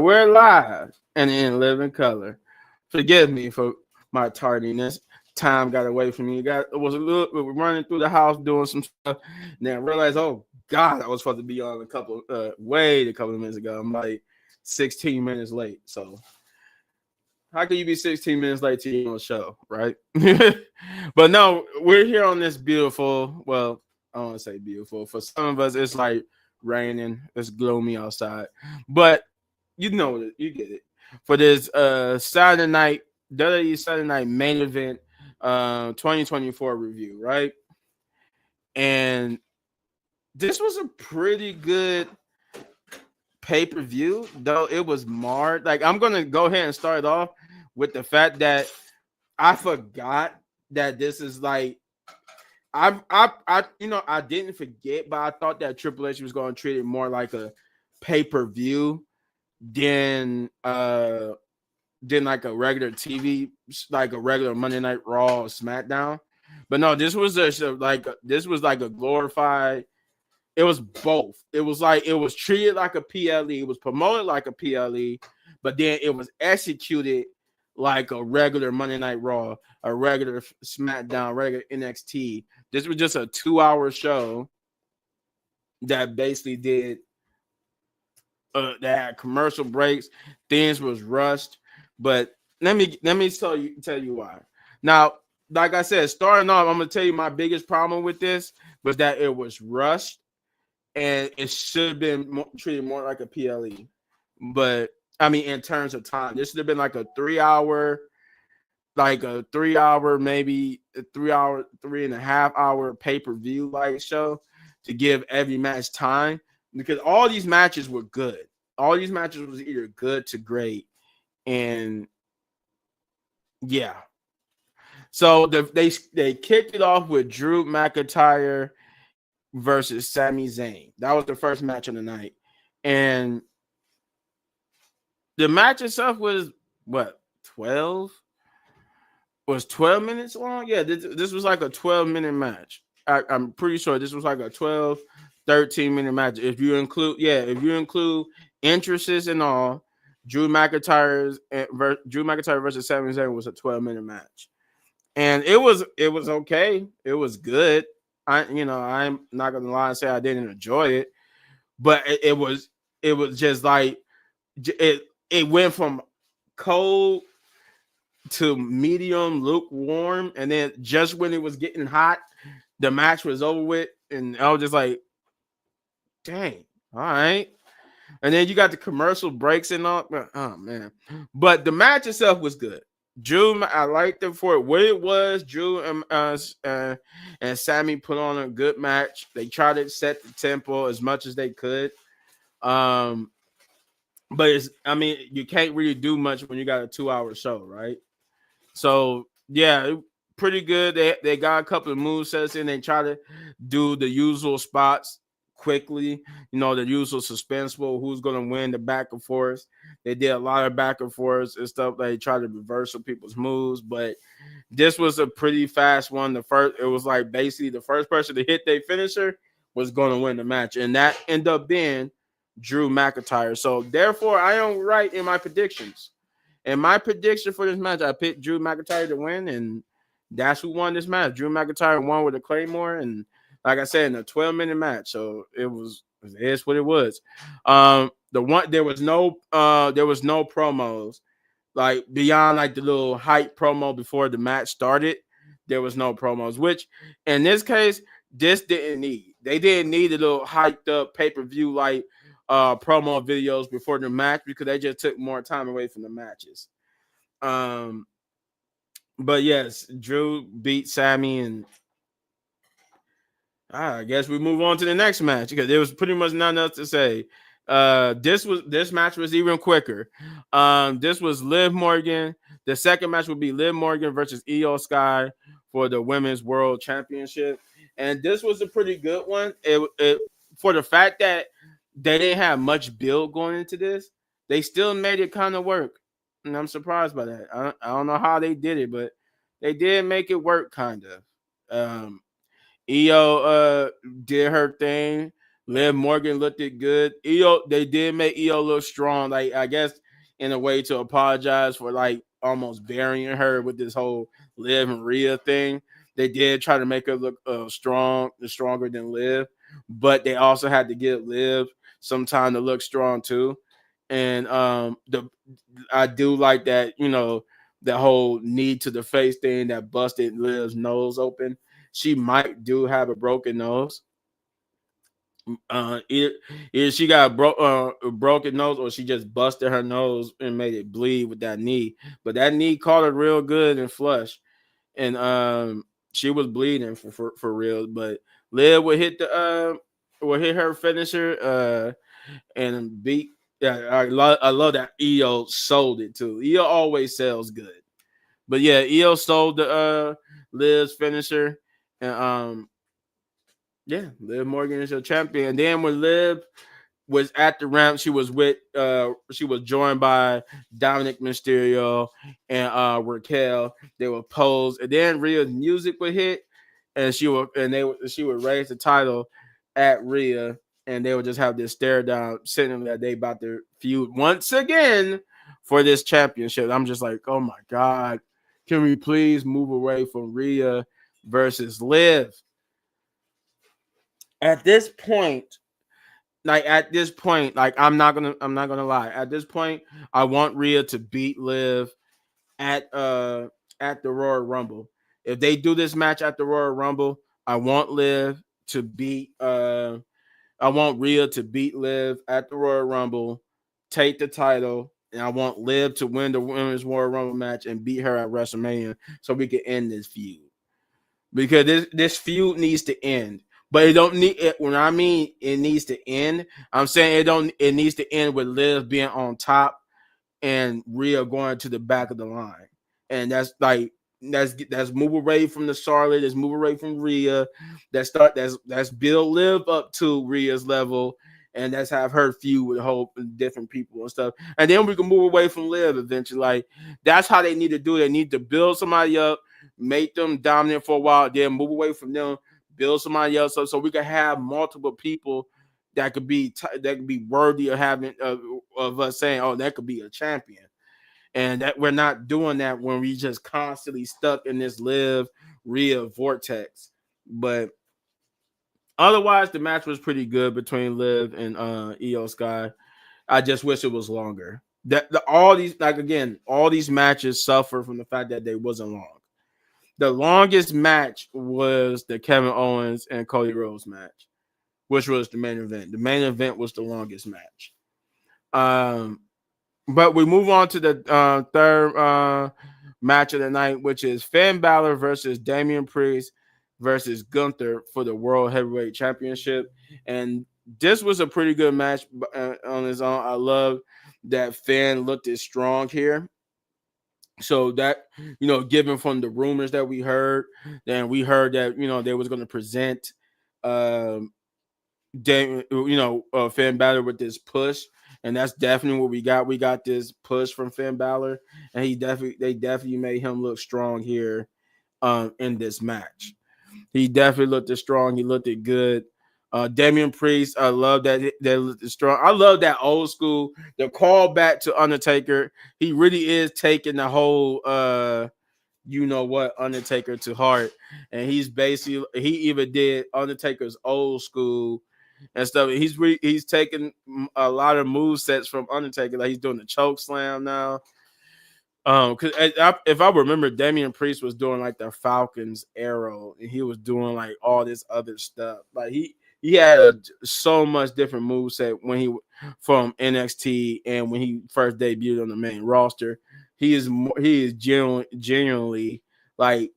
we're live and in living color. Forgive me for my tardiness. Time got away from me. Was a little running through the house doing some stuff, and then I realized, oh God, I was supposed to be on a couple of minutes ago. I'm like 16 minutes late. So how can you be 16 minutes late to your own show, right? But no, we're here on this beautiful. Well, I don't want to say beautiful. For some of us, it's like raining. It's gloomy outside, but you know it. You get it. For this Saturday night, WWE Saturday night main event, 2024 review, right? And this was a pretty good pay-per-view, though it was marred. Like, I'm gonna go ahead and start off with the fact that I forgot that this is like I didn't forget, but I thought that Triple H was going to treat it more like a pay-per-view than like a regular TV, like a regular Monday Night Raw or SmackDown. But no, this was like a glorified. It was both. It was like it was treated like a PLE. It was promoted like a PLE, but then it was executed like a regular Monday Night Raw, a regular SmackDown, regular NXT. This was just a 2-hour show that basically did that had commercial breaks. Things was rushed, but let me tell you why. Now, like I said, starting off, I'm gonna tell you my biggest problem with this was that it was rushed, and it should have been treated more like a PLE. But I mean, in terms of time, this should have been like a 3-hour, maybe a 3-hour, 3.5-hour pay-per-view like show to give every match time, because all these matches were good. All these matches was either good to great, and yeah. So they kicked it off with Drew McIntyre versus Sami Zayn. That was the first match of the night, and the match itself was what 12 minutes long. Yeah, this was like a 12-minute match. I'm pretty sure this was like a 12, 13-minute match. If you include entrances and all, Drew McIntyre versus Sami Zayn was a 12-minute match, and it was okay. It was good. I'm not gonna lie and say I didn't enjoy it, but it was just like it went from cold to medium, lukewarm, and then just when it was getting hot, the match was over with, and I was just like, dang, all right. And then you got the commercial breaks and all. Oh man. But the match itself was good. Drew, I liked it for what it was. Drew and Sammy put on a good match. They tried to set the tempo as much as they could. But you can't really do much when you got a 2-hour show, right? So yeah, pretty good. They got a couple of move sets in. They try to do the usual spots quickly, the usual suspenseful, who's going to win, the back and forth. They did a lot of back and forth and stuff. They tried to reverse people's moves, but this was a pretty fast one. It was like basically the first person to hit their finisher was going to win the match, and that ended up being Drew McIntyre. So therefore, I am right in my predictions. And my prediction for this match, I picked Drew McIntyre to win, and that's who won this match. Drew McIntyre won with a Claymore, and like I said, in a 12-minute match. So it's what it was. There was no promos, like beyond like the little hype promo before the match started. There was no promos, which in this case, this didn't need. They didn't need a little hyped up pay-per-view like promo videos before the match, because they just took more time away from the matches. But yes, Drew beat Sammy, and I guess we move on to the next match because there was pretty much nothing else to say. This match was even quicker. This was Liv Morgan. The second match would be Liv Morgan versus Io Sky for the Women's World Championship, and this was a pretty good one. It for the fact that they didn't have much build going into this, they still made it kind of work, and I'm surprised by that. I don't know how they did it, but they did make it work, kind of. Io did her thing. Liv Morgan looked it good. Io, they did make Io look strong. Like I guess in a way to apologize for like almost burying her with this whole Liv and Rhea thing. They did try to make her look stronger than Liv, but they also had to give Liv some time to look strong too. And the I do like that, the whole knee to the face thing that busted Liv's nose open. She might do have a broken nose. Either she got a broken nose or she just busted her nose and made it bleed with that knee. But that knee caught her real good and flush, and she was bleeding for real. But Liv would hit her finisher and beat. Yeah, I love that EO sold it too. EO always sells good, but yeah, EO sold the Liv's finisher, and yeah, Liv Morgan is your champion. And then when Liv was at the ramp, she was joined by Dominic Mysterio and Raquel. They were posed, and then Rhea's music would hit, and she would raise the title at Rhea, and they would just have this stare down, signaling that they about to feud once again for this championship. I'm just like, oh my god, can we please move away from Rhea versus Liv? At this point, I'm not gonna lie. At this point, I want Rhea to beat Liv at the Royal Rumble. If they do this match at the Royal Rumble, I want Liv to beat I want Rhea to beat Liv at the Royal Rumble, take the title, and I want Liv to win the Women's Royal Rumble match and beat her at WrestleMania so we can end this feud. Because this feud needs to end. But it don't need it when I mean it needs to end. I'm saying it needs to end with Liv being on top and Rhea going to the back of the line. And that's move away from the Charlotte, that's move away from Rhea, that's build Liv up to Rhea's level, and that's have her feud with whole different people and stuff. And then we can move away from Liv eventually. Like that's how they need to do it. They need to build somebody up, make them dominant for a while, then move away from them, build somebody else up so we can have multiple people that could be worthy of having of us saying, oh, that could be a champion. And that we're not doing that when we just constantly stuck in this Liv Rhea vortex. But otherwise, the match was pretty good between Liv and Io Sky. I just wish it was longer. All these matches suffer from the fact that they wasn't long. The longest match was the Kevin Owens and Cody Rhodes match, which was the main event. The main event was the longest match. But we move on to the third match of the night, which is Finn Balor versus Damian Priest versus Gunther for the World Heavyweight Championship. And this was a pretty good match on his own. I love that Finn looked as strong here. So that, given from the rumors that we heard, then we heard that, they was going to present Finn Balor with this push, and that's definitely what we got. We got this push from Finn Balor, and they definitely made him look strong here in this match. He definitely looked strong. He looked good. Damian Priest, I love that they looked strong. I love that old school, the call back to Undertaker. He really is taking the whole Undertaker to heart. And he even did Undertaker's old school and stuff. He's taking a lot of move sets from Undertaker. Like he's doing the choke slam now. Because if I remember, Damian Priest was doing like the Falcon's arrow, and he was doing like all this other stuff. Like he had so much different move set when he from NXT and when he first debuted on the main roster. He is genuinely like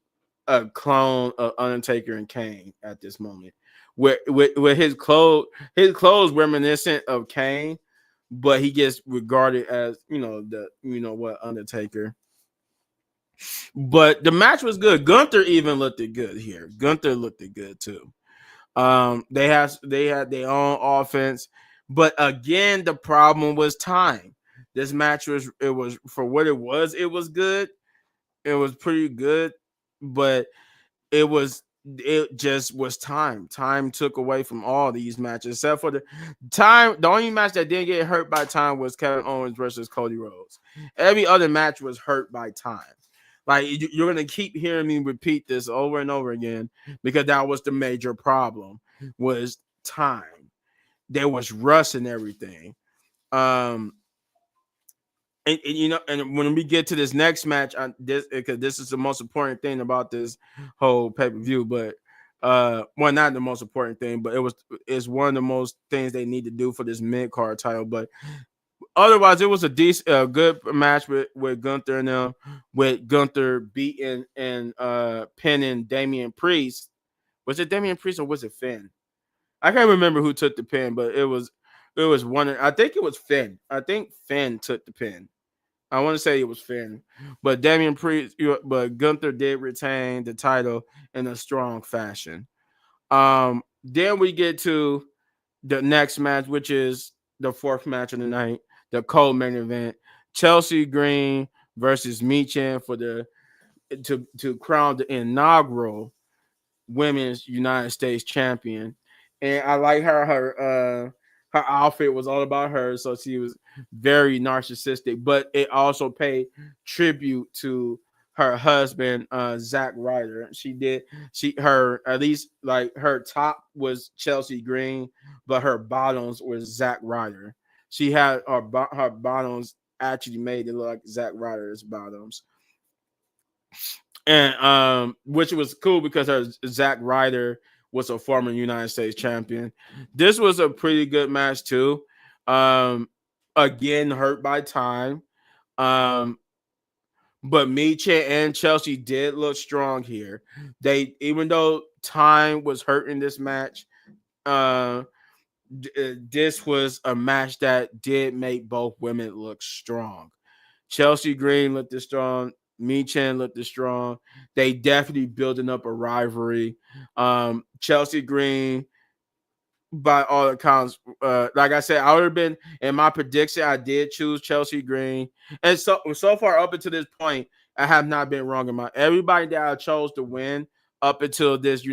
a clone of Undertaker and Kane at this moment. With his clothes reminiscent of Kane, but he gets regarded as Undertaker. But the match was good. Gunther even looked good here. Gunther looked good too. They had their own offense, but again, the problem was time. This match was for what it was good. It was pretty good, but it was it just was time. Time took away from all these matches, except for the time. The only match that didn't get hurt by time was Kevin Owens versus Cody Rhodes. Every other match was hurt by time. Like you're gonna keep hearing me repeat this over and over again because that was the major problem was time. There was rush and everything. Um, and when we get to this next match, because this is the most important thing about this whole pay-per-view, but well, not the most important thing, but it's one of the most things they need to do for this mid-card title. But otherwise, it was a decent, good match with Gunther and them, with Gunther beating and pinning Damian Priest. Was it Damian Priest or was it Finn? I can't remember who took the pin, but it was one. I think it was Finn. I think Finn took the pin. I want to say it was Finn, but but Gunther did retain the title in a strong fashion. Then we get to the next match, which is the fourth match of the night, the co-main event: Chelsea Green versus Michin for to crown the inaugural Women's United States Champion. And I like her outfit was all about her, so she was very narcissistic, but it also paid tribute to her husband, Zack Ryder. Her at least like her top was Chelsea Green, but her bottoms was Zack Ryder. She had her bottoms actually made it look like Zack Ryder's bottoms. And which was cool because her Zack Ryder was a former United States champion. This was a pretty good match too. Again, hurt by time. But Michin and Chelsea did look strong here. Even though time was hurting this match, this was a match that did make both women look strong. Chelsea Green looked strong. Michin looked strong. They definitely building up a rivalry. Chelsea Green, by all accounts, like I said, I would have been in my prediction. I did choose Chelsea Green, and so far up until this point, I have not been wrong in my everybody that I chose to win up until this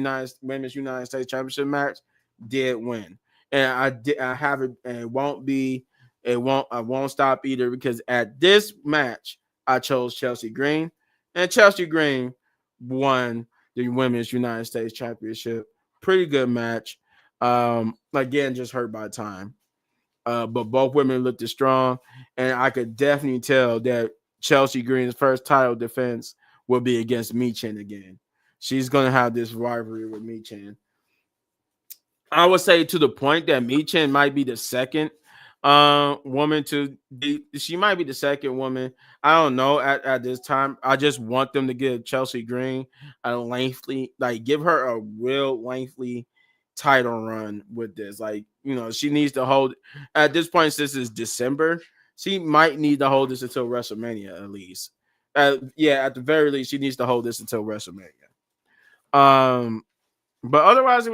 Women's United States Championship match did win, and I haven't, and it won't be, I won't stop either because at this match I chose Chelsea Green, and Chelsea Green won the Women's United States Championship. Pretty good match. Again, just hurt by time. But both women looked strong, and I could definitely tell that Chelsea Green's first title defense will be against Michin again. She's gonna have this rivalry with Michin. I would say to the point that Michin might be the second woman to be. She might be the second woman. I don't know at this time. I just want them to give Chelsea Green a lengthy, like give her a real lengthy title run with this. Like, she needs to hold at this point, since it's December, she might need to hold this until WrestleMania at least. Yeah, at the very least, she needs to hold this until WrestleMania. But otherwise,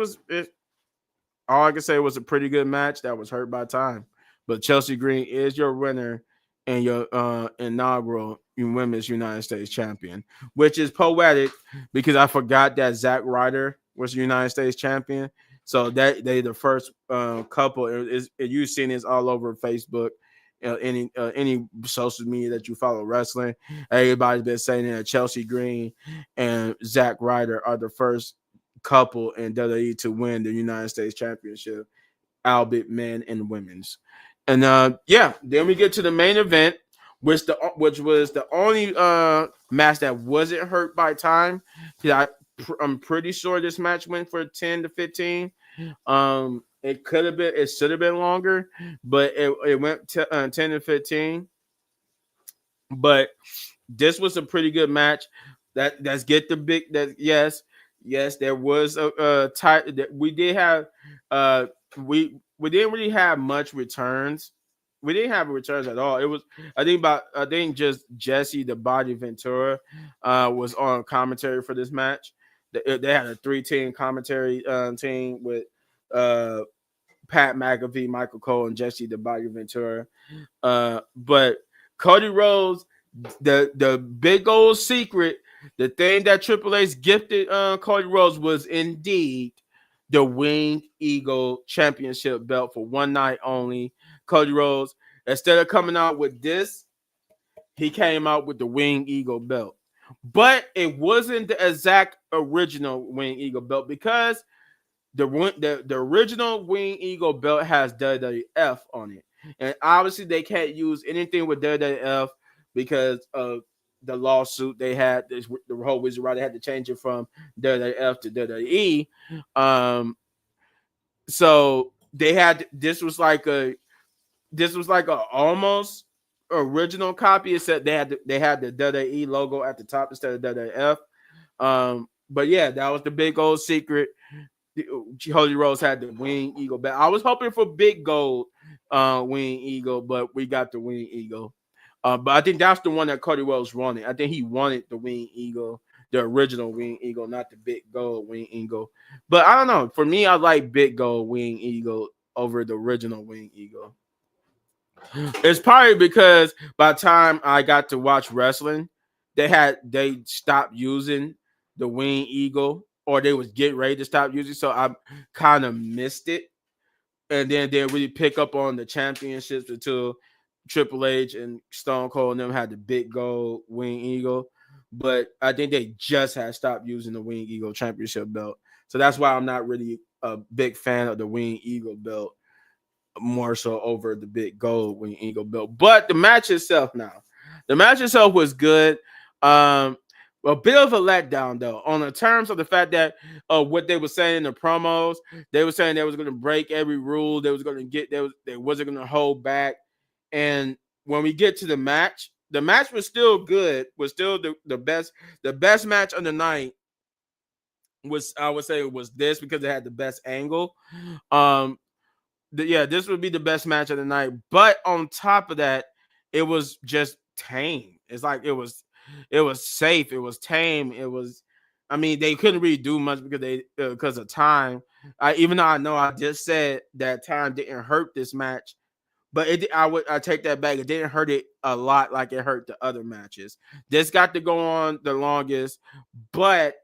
all I can say was a pretty good match that was hurt by time. But Chelsea Green is your winner and your inaugural Women's United States Champion, which is poetic because I forgot that Zack Ryder was United States Champion. So that they the first couple. You've seen this all over Facebook, any social media that you follow wrestling. Everybody's been saying that Chelsea Green and Zack Ryder are the first couple in WWE to win the United States Championship, albeit men and women's. And then we get to the main event, which was the only match that wasn't hurt by time. I'm pretty sure this match went for 10 to 15. It should have been longer, but it went 10 to 15. But this was a pretty good match. That's get the big that yes, there was a tight that we did have we didn't really have much returns. We didn't have returns at all. It was I think just Jesse the Body Ventura was on commentary for this match. They had a 3-team commentary team with Pat McAfee, Michael Cole, and Jesse the Body Ventura. But Cody Rhodes, the big old secret the thing that Triple H gifted Cody Rhodes was indeed the Winged Eagle Championship belt for one night only. Cody Rhodes, instead of coming out with this, he came out with the Winged Eagle belt. But it wasn't the exact original Winged Eagle belt because the original Winged Eagle belt has WWF on it. And obviously they can't use anything with WWF because of the lawsuit they had. The whole Wizard Rider had to change it from WWF to WWE. So they had this was like a almost original copy, except they had the WWE logo at the top instead of WWF. But yeah, that was the big old secret. Cody Rhodes had the Winged Eagle back. I was hoping for Big Gold Winged Eagle, but we got the Winged Eagle. But I think that's the one that Cody Rhodes wanted. I think he wanted the Winged Eagle, the original Winged Eagle, not the Big Gold Winged Eagle. But I don't know. For me, I like Big Gold Winged Eagle over the original Winged Eagle. It's probably because by the time I got to watch wrestling, they stopped using the Winged Eagle, or they was getting ready to stop using. So I kind of missed it, and then they really pick up on the championships until Triple H and Stone Cold and them had the Big Gold Winged Eagle. But I think they just had stopped using the Winged Eagle Championship belt, so that's why I'm not really a big fan of the Winged Eagle belt. More so over the Big Gold Winged Eagle belt. But the match itself was good. A bit of a letdown though, on the terms of the fact that what they were saying in the promos, they were saying they was going to break every rule, they was going to get they wasn't going to hold back. And when we get to the match was still good, was still the best match of the night. Was, I would say, it was this because it had the best angle. This would be the best match of the night. But on top of that, it was just tame. It's like it was safe. It was tame. It was. I mean, they couldn't really do much because of time. Even though I know I just said that time didn't hurt this match, but I take that back. It didn't hurt it a lot like it hurt the other matches. This got to go on the longest, but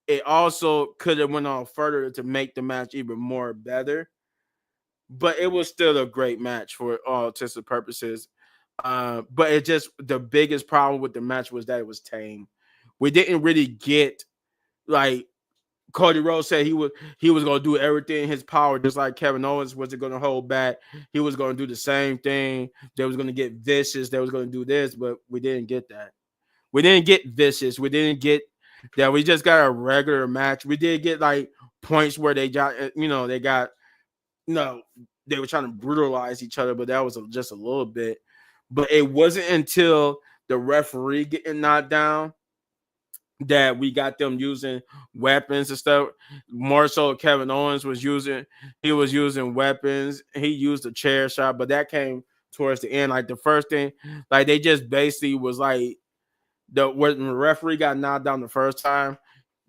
it also could have went on further to make the match even more better. But it was still a great match for all intents and purposes. But it just, the biggest problem with the match was that it was tame. We didn't really get, like Cody Rhodes said, he was going to do everything in his power, just like Kevin Owens wasn't going to hold back. He was going to do the same thing. They was going to get vicious. They was going to do this, but we didn't get that. We didn't get vicious. We didn't get that. We just got a regular match. We did get like points where they got, they were trying to brutalize each other, but that was just a little bit. But it wasn't until the referee getting knocked down that we got them using weapons and stuff. More so, Kevin Owens was using weapons. He used a chair shot, but that came towards the end. Like the first thing, like they just basically was like when the referee got knocked down the first time,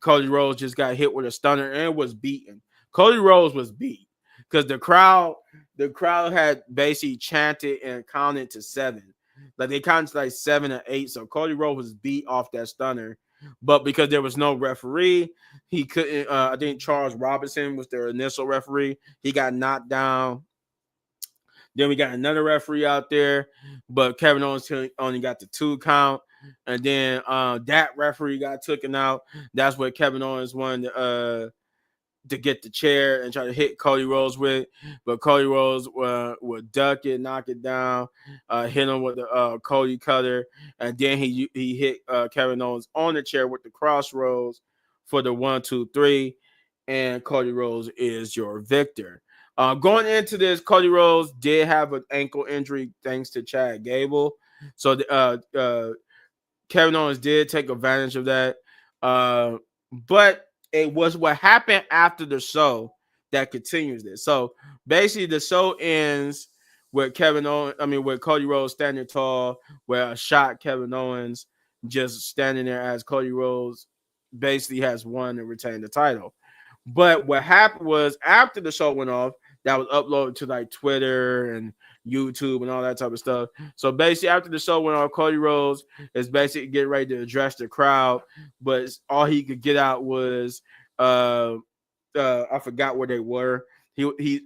Cody Rhodes just got hit with a stunner and was beaten. Cody Rhodes was beat because the crowd had basically chanted and counted to 7. Like they counted to like 7 or 8. So Cody Rhodes was beat off that stunner. But because there was no referee, he couldn't. I think Charles Robinson was their initial referee. He got knocked down. Then we got another referee out there, but Kevin Owens only got the 2 count. And then that referee got taken out. That's what Kevin Owens wanted to get the chair and try to hit Cody Rhodes with, but Cody Rhodes would duck it, knock it down, hit him with the Cody Cutter, and then he hit Kevin Owens on the chair with the Crossroads for the 1, 2, 3, and Cody Rhodes is your victor. Going into this, Cody Rhodes did have an ankle injury thanks to Chad Gable, so Kevin Owens did take advantage of that, but it was what happened after the show that continues this. So basically, the show ends with with Cody Rhodes standing tall, where a shot Kevin Owens just standing there as Cody Rhodes basically has won and retained the title. But what happened was after the show went off, that was uploaded to like Twitter and YouTube and all that type of stuff. So basically, after the show went on, Cody Rhodes is basically getting ready to address the crowd, but all he could get out was I forgot where they were. He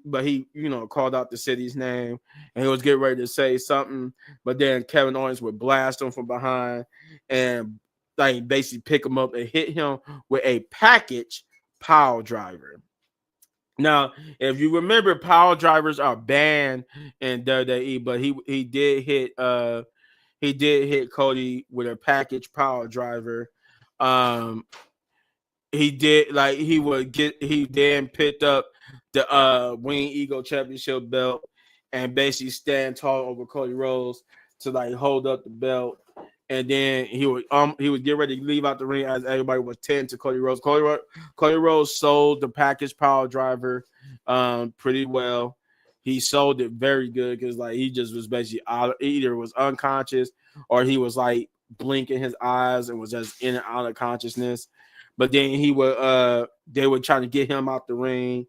called out the city's name, and he was getting ready to say something, but then Kevin Owens would blast him from behind and like basically pick him up and hit him with a package pile driver. Now, if you remember, pile drivers are banned in WWE, but he did hit Cody with a package pile driver. Um, he did like he then picked up the Wing Eagle Championship belt and basically stand tall over Cody Rhodes to like hold up the belt. And then he would get ready to leave out the ring as everybody was tending to Cody Rhodes. Cody Rhodes sold the package power driver pretty well. He sold it very good because like he just was basically either was unconscious or he was like blinking his eyes and was just in and out of consciousness. But then they would try to get him out the ring,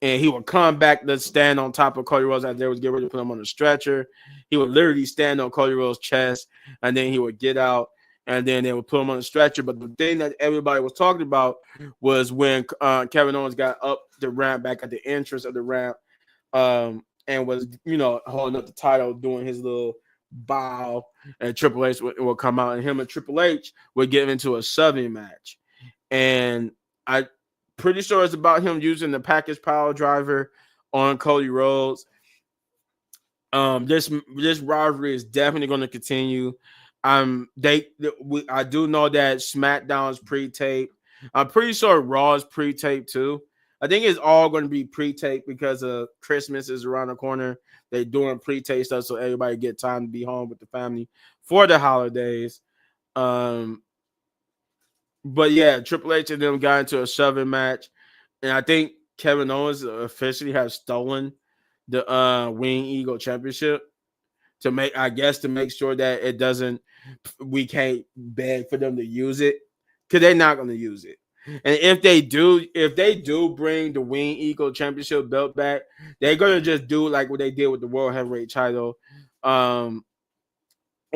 and he would come back to stand on top of Cody Rhodes as they was getting ready to put him on the stretcher. He would literally stand on Cody Rhodes' chest, and then he would get out, and then they would put him on the stretcher. But the thing that everybody was talking about was when Kevin Owens got up the ramp back at the entrance of the ramp, and was holding up the title, doing his little bow, and Triple H would come out, and him and Triple H would get into a shoving match. And I pretty sure it's about him using the package power driver on Cody Rhodes. This rivalry is definitely going to continue. I do know that SmackDown's pre-taped. I'm pretty sure Raw is pre-taped too. I think it's all going to be pre-taped because of Christmas is around the corner. They're doing pre-tape stuff so everybody get time to be home with the family for the holidays. But yeah, Triple H and them got into a shoving match, and I think Kevin Owens officially has stolen the Wing Eagle Championship to make sure that we can't beg for them to use it because they're not going to use it. And if they do bring the Wing Eagle Championship belt back, they're going to just do like what they did with the World Heavyweight title.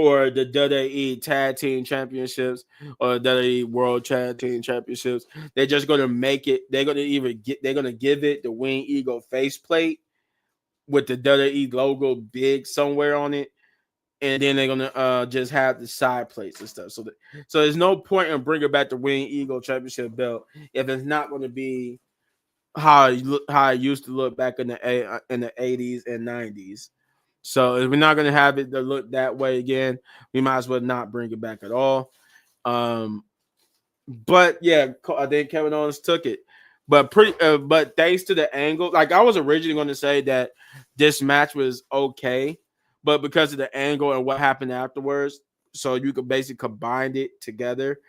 Or the WWE Tag Team Championships or the WWE World Tag Team Championships. They're just going to make it. They're going to give it the Wing Eagle faceplate with the WWE logo big somewhere on it, and then they're going to just have the side plates and stuff. So there's no point in bringing back the Wing Eagle Championship belt if it's not going to be how it used to look back in the 80s and 90s. So if we're not going to have it to look that way again, we might as well not bring it back at all. But yeah, I think Kevin Owens took it. But thanks to the angle, like I was originally going to say that this match was okay, but because of the angle and what happened afterwards, so you could basically combine it together.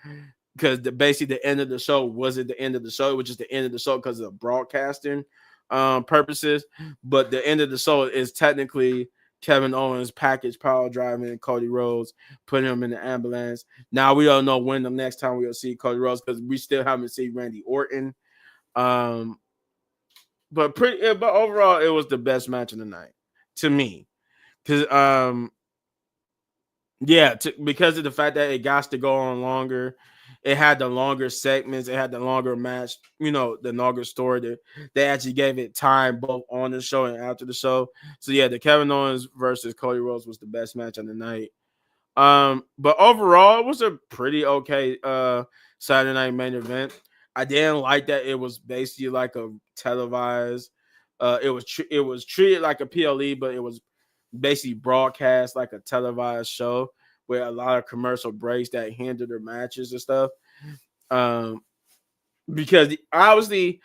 Because basically the end of the show wasn't the end of the show, it was just the end of the show because of the broadcasting purposes. But the end of the show is technically Kevin Owens package power driving Cody Rhodes, putting him in the ambulance. Now we don't know when the next time we'll see Cody Rhodes because we still haven't seen Randy Orton. But overall, it was the best match of the night to me. Because because of the fact that it got to go on longer. It had the longer segments. It had the longer match, the longer story. They actually gave it time both on the show and after the show. So, yeah, the Kevin Owens versus Cody Rhodes was the best match of the night. But overall, it was a pretty okay Saturday night main event. I didn't like that it was basically like a televised. It was treated like a PLE, but it was basically broadcast like a televised show with a lot of commercial breaks that hindered their matches and stuff. Because obviously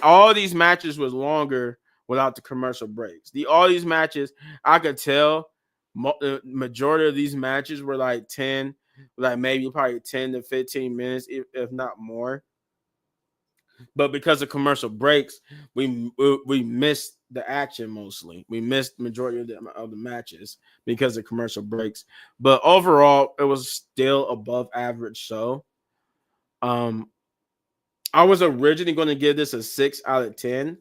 all these matches was longer without the commercial breaks. All these matches, I could tell the majority of these matches were like 10, like maybe probably 10 to 15 minutes, if not more. But because of commercial breaks, we missed the action mostly. We missed the majority of the matches because of commercial breaks. But overall, it was still above average show. I was originally going to give this a 6 out of 10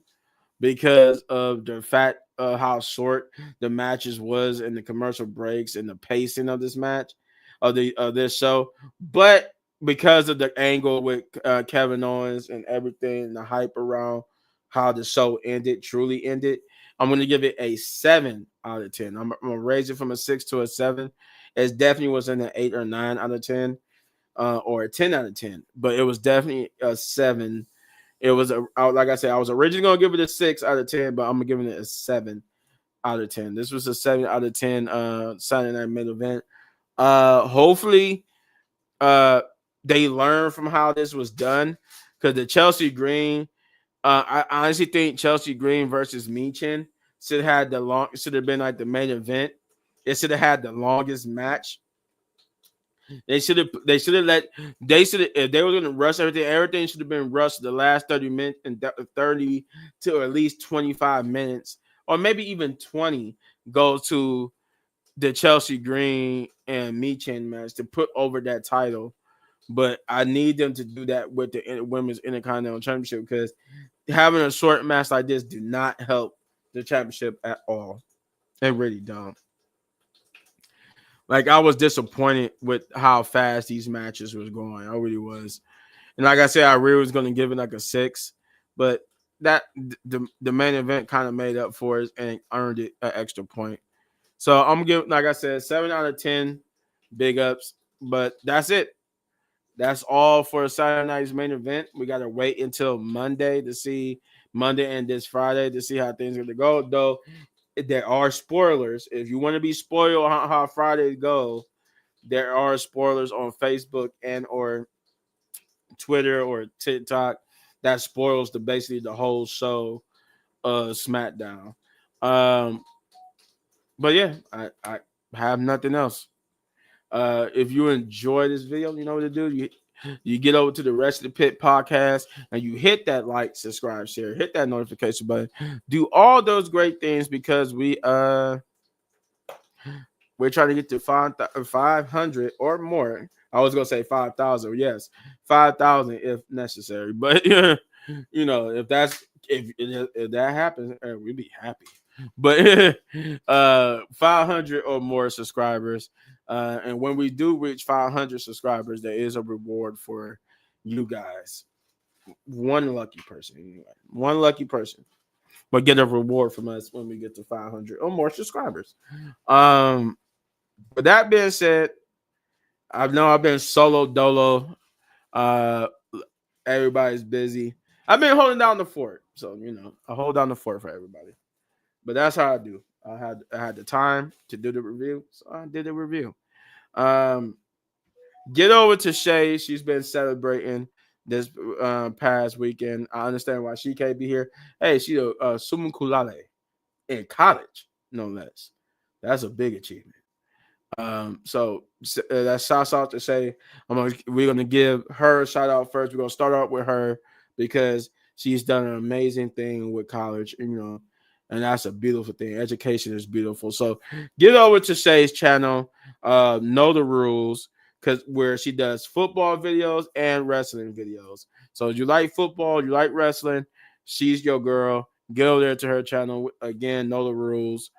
because of the fact how short the matches was and the commercial breaks and the pacing of this match of this show, but because of the angle with Kevin Owens and everything and the hype around how the show truly ended, I'm going to give it a 7 out of 10. I'm going to raise it from a 6 to a 7. It definitely was in an 8 or 9 out of 10 or a 10 out of 10, but it was definitely a 7. It was like I said, I was originally going to give it a 6 out of 10, but I'm giving it a 7 out of 10. This was a 7 out of 10 Saturday Night Main Event. Hopefully they learn from how this was done, because the Chelsea Green, I honestly think Chelsea Green versus Michin should have been like the main event. It should have had the longest match. They should have if they were going to rush everything should have been rushed the last 30 minutes and 30 to at least 25 minutes, or maybe even 20, go to the Chelsea Green and Michin match to put over that title. But I need them to do that with the Women's Intercontinental Championship, because having a short match like this do not help the championship at all. It really don't. Like, I was disappointed with how fast these matches was going. I really was. And like I said, I really was going to give it like a 6, but that the main event kind of made up for it and earned it an extra point. So I'm giving, like I said, 7 out of 10, big ups. But that's it. That's all for Saturday night's main event. We got to wait until Monday and this Friday to see how things are going to go. Though there are spoilers. If you want to be spoiled on how Fridays go, there are spoilers on Facebook and or Twitter or TikTok that spoils basically the whole show SmackDown. But yeah, I have nothing else. If you enjoy this video, you know what to do. You get over to the Rest of the Pit podcast and you hit that like, subscribe, share, hit that notification button. Do all those great things, because we're trying to get to 500 or more. I was gonna say 5,000. Yes, 5,000 if necessary. But you know, if that happens, we'd be happy. But 500 or more subscribers, and when we do reach 500 subscribers, there is a reward for you guys. One lucky person, but get a reward from us when we get to 500 or more subscribers. With that being said, I know I've been solo dolo. Everybody's busy. I've been holding down the fort, so you know I hold down the fort for everybody. But that's how I do. I had the time to do the review, so I did the review. Get over to Shay. She's been celebrating this past weekend. I understand why she can't be here. Hey, she's a summa cum laude in college, no less. That's a big achievement. So that shouts out to Shay. We're gonna give her a shout out first. We're gonna start out with her because she's done an amazing thing with college, you know, and that's a beautiful thing. Education is beautiful. So get over to Shay's channel, Know the Rules, where she does football videos and wrestling videos. So if you like football, you like wrestling, she's your girl. Get over there to her channel. Again, Know the Rules.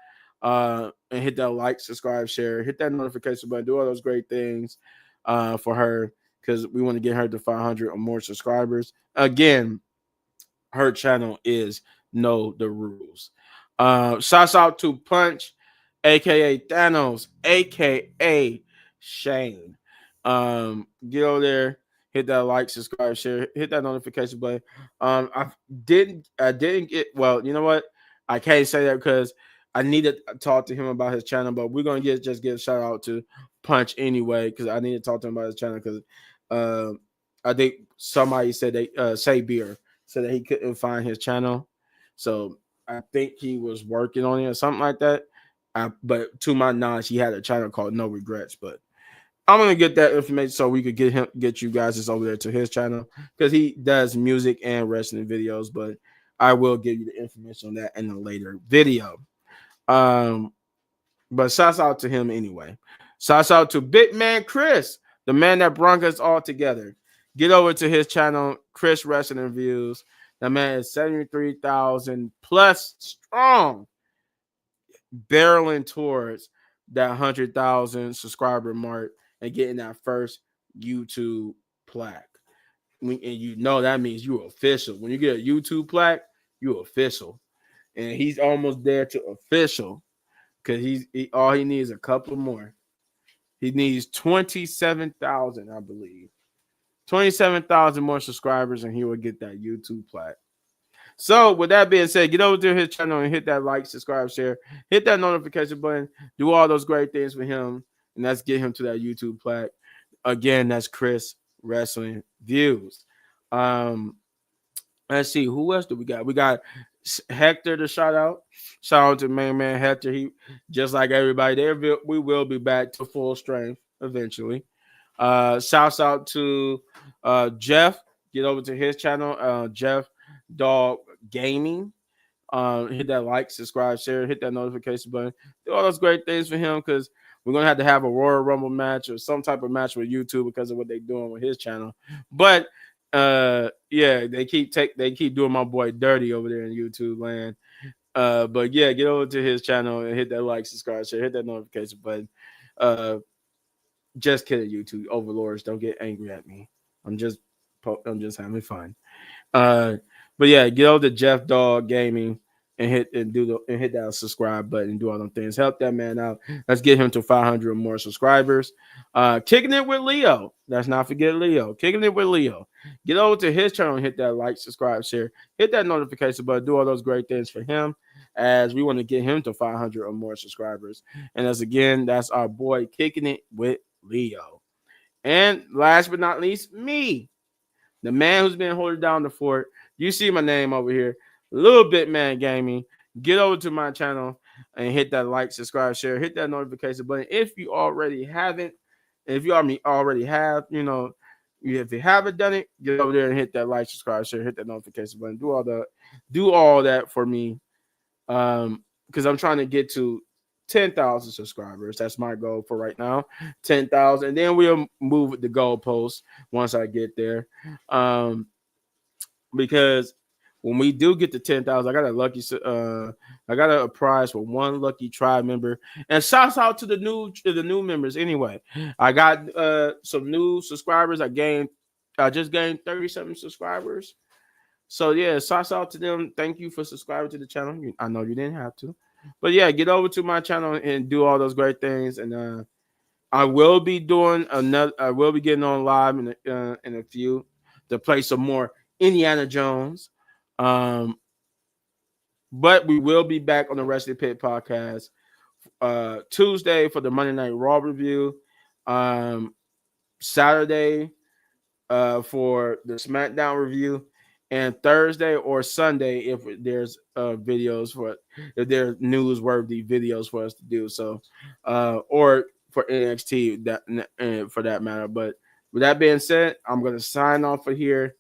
And hit that like, subscribe, share, hit that notification button, do all those great things for her, because we want to get her to 500 or more subscribers. Again, her channel is Know the Rules. Shouts out to Punch, aka Thanos, aka Shane. Get over there, hit that like, subscribe, share, hit that notification button. I didn't get, well, you know what? I can't say that because I need to talk to him about his channel, but we're gonna give a shout out to Punch anyway, because I need to talk to him about his channel, because I think somebody said they say beer said that he couldn't find his channel, so I think he was working on it or something like that. But to my knowledge, he had a channel called No Regrets. But I'm gonna get that information so we could get you guys over there to his channel, because he does music and wrestling videos. But I will give you the information on that in a later video. But shouts out to him anyway. Shouts out to Big Man Chris, the man that brought us all together. Get over to his channel, Chris Wrestling Reviews. That man is 73,000 plus strong. barreling towards that 100,000 subscriber mark and getting that first YouTube plaque. And you know that means you're official. When you get a YouTube plaque, you're official. And he's almost there to official because all he needs a couple more. He needs 27,000, I believe. 27,000 more subscribers, and he will get that YouTube plaque. So, with that being said, get over to his channel and hit that like, subscribe, share, hit that notification button, do all those great things for him, and let's get him to that YouTube plaque. Again, that's Chris Wrestling Views. Let's see, who else do we got? We got Hector to shout out. Shout out to main man Hector. He just like everybody there. We will be back to full strength eventually. Shouts out to Jeff. Get over to his channel, Jeff Dog Gaming. Hit that like, subscribe, share, hit that notification button. Do all those great things for him because we're gonna have to have a Royal Rumble match or some type of match with YouTube because of what they're doing with his channel. But yeah, they keep doing my boy dirty over there in YouTube land. But yeah, get over to his channel and hit that like, subscribe, share, hit that notification button. Just kidding, YouTube overlords. Don't get angry at me. I'm just having fun. But yeah, get over to Jeff Dog Gaming and hit that subscribe button and do all them things. Help that man out. Let's get him to 500 or more subscribers. Kicking it with Leo. Let's not forget Leo. Kicking it with Leo. Get over to his channel and hit that like, subscribe, share, hit that notification button. Do all those great things for him as we want to get him to 500 or more subscribers. And that's our boy Kicking It with Leo. And last but not least, me, the man who's been holding down the fort. You see my name over here, Little Bit Man Gaming. Get over to my channel and hit that like, subscribe, share, hit that notification button. If you already haven't, if you already have, if you haven't done it, get over there and hit that like, subscribe, share, hit that notification button. Do all that for me, because I'm trying to get to 10,000 subscribers. That's my goal for right now. 10,000. And then we'll move the goalposts once I get there. Because when we do get to 10,000, I got a prize for one lucky tribe member. And shouts out to the new members anyway. I got some new subscribers. I just gained 30-something subscribers. So yeah, shouts out to them. Thank you for subscribing to the channel. I know you didn't have to. But yeah, get over to my channel and do all those great things. And I will be doing I will be getting on live in a few to play some more Indiana Jones. But we will be back on the Wrestling Pit podcast Tuesday for the Monday Night Raw review. Saturday for the SmackDown review. And Thursday or Sunday, if there's if there's newsworthy videos for us to do, so or for NXT for that matter. But with that being said, I'm gonna sign off for here.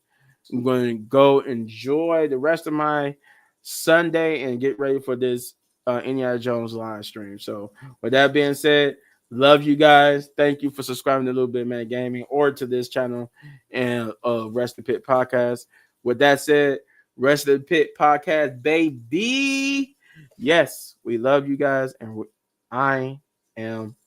I'm going to go enjoy the rest of my Sunday and get ready for this Indiana Jones live stream. So with that being said, love you guys. Thank you for subscribing to Little Bit Man Gaming or to this channel and Wrestling Pit Podcast. With that said, Wrestling Pit Podcast, baby. Yes, we love you guys, and I am